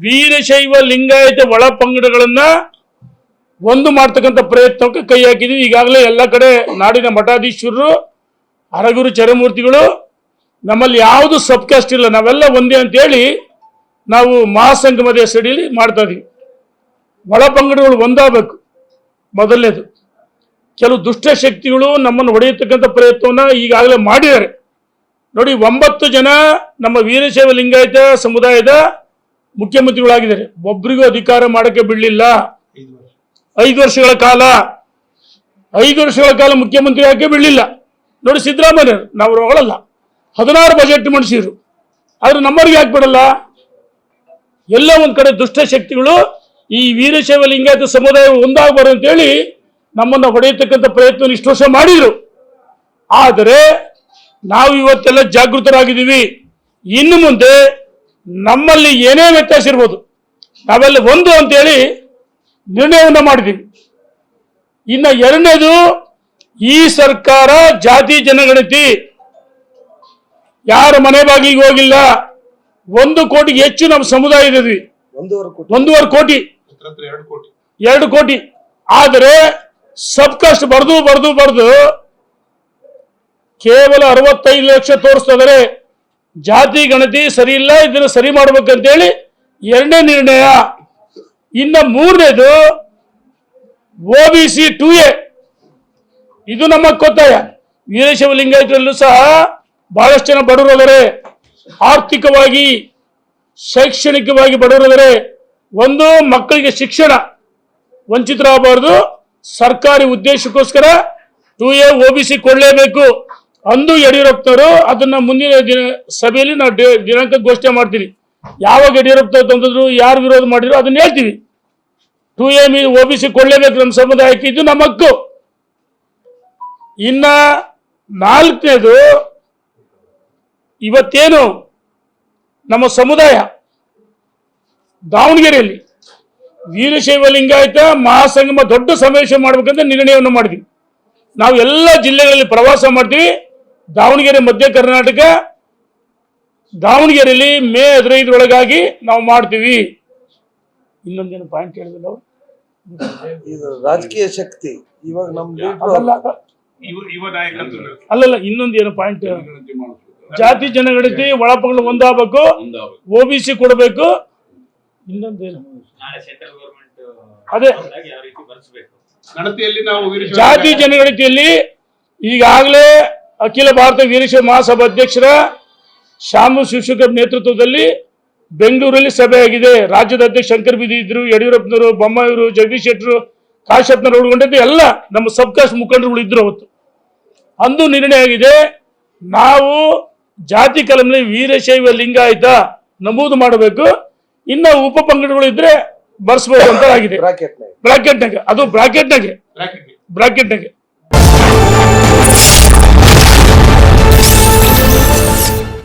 ವೀರಶೈವ ಲಿಂಗಾಯತ ಒಳ ಪಂಗಡಗಳನ್ನ ಒಂದು ಮಾಡ್ತಕ್ಕಂಥ ಪ್ರಯತ್ನಕ್ಕೆ ಕೈ ಹಾಕಿದೀವಿ. ಈಗಾಗಲೇ ಎಲ್ಲ ಕಡೆ ನಾಡಿನ ಮಠಾಧೀಶ್ವರರು, ಹರಗುರು ಚರಮೂರ್ತಿಗಳು, ನಮ್ಮಲ್ಲಿ ಯಾವುದು ಸಬ್ ಕಾಸ್ಟ್ ಇಲ್ಲ, ನಾವೆಲ್ಲ ಒಂದೇ ಅಂತೇಳಿ ನಾವು ಮಹಾಸಂಗಮದ ಹೆಸರಲ್ಲಿ ಮಾಡ್ತಾ ಇದೀವಿ. ಒಳ ಪಂಗಡಗಳು ಒಂದಾಗಬೇಕು. ಮೊದಲನೇದು, ಕೆಲವು ದುಷ್ಟ ಶಕ್ತಿಗಳು ನಮ್ಮನ್ನು ಹೊಡೆಯತಕ್ಕಂಥ ಪ್ರಯತ್ನವನ್ನು ಈಗಾಗಲೇ ಮಾಡಿದ್ದಾರೆ. ನೋಡಿ, 9 ಜನ ನಮ್ಮ ವೀರಶೈವ ಲಿಂಗಾಯತ ಸಮುದಾಯದ ಮುಖ್ಯಮಂತ್ರಿಗಳಾಗಿದ್ದಾರೆ. ಒಬ್ಬರಿಗೂ ಅಧಿಕಾರ ಮಾಡೋಕ್ಕೆ ಬಿಡಲಿಲ್ಲ. 5 ವರ್ಷಗಳ ಕಾಲ ಮುಖ್ಯಮಂತ್ರಿ ಯಾಕೆ ಬಿಡಲಿಲ್ಲ. ನೋಡಿ, ಸಿದ್ದರಾಮಯ್ಯ ನಾವು ಹೊಗಳಲ್ಲ, 16 ಬಜೆಟ್ ಮಂಡಿಸಿದ್ರು, ಆದ್ರೆ ನಮ್ಮವ್ರಿಗೆ ಯಾಕೆ ಬಿಡಲ್ಲ? ಎಲ್ಲ ಒಂದ್ ಕಡೆ ದುಷ್ಟ ಶಕ್ತಿಗಳು ಈ ವೀರಶೈವ ಲಿಂಗಾಯತ ಸಮುದಾಯ ಒಂದಾಗಬಾರ್ದು ಅಂತೇಳಿ ನಮ್ಮನ್ನ ಹೊಡೆಯತಕ್ಕಂಥ ಪ್ರಯತ್ನ ಇಷ್ಟು ವರ್ಷ ಮಾಡಿದ್ರು. ಆದರೆ ನಾವು ಇವತ್ತೆಲ್ಲ ಜಾಗೃತರಾಗಿದ್ದೀವಿ. ಇನ್ನು ಮುಂದೆ ನಮ್ಮಲ್ಲಿ ಏನೇ ವ್ಯತ್ಯಾಸ ಇರ್ಬೋದು, ನಾವೆಲ್ಲ ಒಂದು ಅಂತೇಳಿ ನಿರ್ಣಯವನ್ನು ಮಾಡಿದ್ದೀವಿ. ಇನ್ನು ಎರಡನೇದು, ಈ ಸರ್ಕಾರ ಜಾತಿ ಜನಗಣತಿ ಯಾರ ಮನೆ ಬಾಗಿಲಿಗೆ ಹೋಗಿಲ್ಲ. 1 ಕೋಟಿಗೆ ಹೆಚ್ಚು ನಮ್ಮ ಸಮುದಾಯ ಇದ್ದೀವಿ, 1.5 ಕೋಟಿ, 2 ಕೋಟಿ. ಆದರೆ ಸಬ್ ಕಾಸ್ಟ್ ಬರೆದು ಕೇವಲ 65 ಲಕ್ಷ ತೋರಿಸ್ತಾ ಇದ್ದಾರೆ. ಜಾತಿ ಗಣತಿ ಸರಿ ಇಲ್ಲ, ಇದನ್ನು ಸರಿ ಮಾಡ್ಬೇಕಂತೇಳಿ ಎರಡನೇ ನಿರ್ಣಯ. ಇನ್ನ ಮೂರನೇದು OBC 2A, ಇದು ನಮ್ಮ ಒತ್ತಾಯ. ವೀರಶೈವ ಲಿಂಗಾಯತರಲ್ಲೂ ಸಹ ಬಹಳಷ್ಟು ಜನ ಬಡವರಿದ್ದಾರೆ, ಆರ್ಥಿಕವಾಗಿ ಶೈಕ್ಷಣಿಕವಾಗಿ ಬಡವರಿದ್ದಾರೆ. ಒಂದು, ಮಕ್ಕಳಿಗೆ ಶಿಕ್ಷಣ ವಂಚಿತರಾಗಬಾರದು, ಸರ್ಕಾರಿ ಉದ್ದೇಶಕ್ಕೋಸ್ಕರ 2A OBC ಕೊಡಲೇಬೇಕು ಅಂದು ಯಡಿಯೂರಪ್ಪನವರು ಅದನ್ನ ಮುಂದಿನ ಸಭೆಯಲ್ಲಿ ನಾವು ದಿನಾಂಕ ಘೋಷಣೆ ಮಾಡ್ತೀವಿ. ಯಾವಾಗ ಯಡಿಯೂರಪ್ಪ ತಂದಿದ್ರು, ಯಾರು ವಿರೋಧ ಮಾಡಿದ್ರು ಅದನ್ನ ಹೇಳ್ತೀವಿ. 2A OBC ಕೊಡಲೇಬೇಕು ನಮ್ಮ ಸಮುದಾಯಕ್ಕೆ, ಇದು ನಮ್ಮ ಹಕ್ಕು. ಇನ್ನ 4ನೇದು, ಇವತ್ತೇನು ನಮ್ಮ ಸಮುದಾಯ ದಾವಣಗೆರೆಯಲ್ಲಿ ವೀರಶೈವ ಲಿಂಗಾಯತ ಮಹಾಸಂಗಮ ದೊಡ್ಡ ಸಮಾವೇಶ ಮಾಡ್ಬೇಕಂತ ನಿರ್ಣಯವನ್ನು ಮಾಡಿದ್ವಿ. ನಾವು ಎಲ್ಲ ಜಿಲ್ಲೆಗಳಲ್ಲಿ ಪ್ರವಾಸ ಮಾಡ್ತೀವಿ. ದಾವಣಗೆರೆ, ಮಧ್ಯ ಕರ್ನಾಟಕ, ದಾವಣಗೆರೆಯಲ್ಲಿ ಮೇ 15 ನಾವು ಮಾಡ್ತೀವಿ. ಇನ್ನೊಂದೇನು ಪಾಯಿಂಟ್ ಹೇಳಿದ್ರು ನಾವು, ರಾಜಕೀಯ ಶಕ್ತಿ ಇವಾಗ ಅಲ್ಲಲ್ಲ, ಇನ್ನೊಂದೇನು ಪಾಯಿಂಟ್, ಜಾತಿ ಜನಗಣತಿ ಒಳಪಂಗಡ ಒಂದಾಗಬೇಕು, OBC ಕೊಡಬೇಕು. ಇನ್ನೊಂದೇನು, ಅದೇ ಜಾತಿ ಜನಗಣತಿಯಲ್ಲಿ ಈಗಾಗಲೇ ಅಖಿಲ ಭಾರತ ವೀರಶೈವ ಮಹಾಸಭಾ ಅಧ್ಯಕ್ಷರ ಶಾಮು ಶಿವಶಂಕರ್ ನೇತೃತ್ವದಲ್ಲಿ ಬೆಂಗಳೂರಲ್ಲಿ ಸಭೆ ಆಗಿದೆ. ರಾಜ್ಯದ ಅಧ್ಯಕ್ಷ ಶಂಕರ್ ಬಿದಿ ಇದ್ರು, ಯಡಿಯೂರಪ್ಪನವರು, ಬೊಮ್ಮಾಯಿಯವರು, ಜಗದೀಶ್ ಶೆಟ್ಟರು, ಕಾಶಪ್ಪನವರು ಒಳಗೊಂಡಿದ್ದು ಎಲ್ಲ ನಮ್ಮ ಸಬ್ ಕಾಸ್ಟ್ ಮುಖಂಡರುಗಳು ಇದ್ರು. ಅವತ್ತು ಅಂದು ನಿರ್ಣಯ ಆಗಿದೆ, ನಾವು ಜಾತಿ ಕಲಂನಲ್ಲಿ ವೀರಶೈವ ಲಿಂಗಾಯತ ನಮೂದು ಮಾಡಬೇಕು, ಇನ್ನ ಉಪ ಪಂಗಡಗಳು ಇದ್ರೆ ಬರ್ಸ್ಬೇಕು ಅಂತ ಆಗಿದೆ. ಬ್ರಾಕೆಟ್ನಾಗೆ, ಅದು ಬ್ರಾಕೆಟ್ನಾಗೆ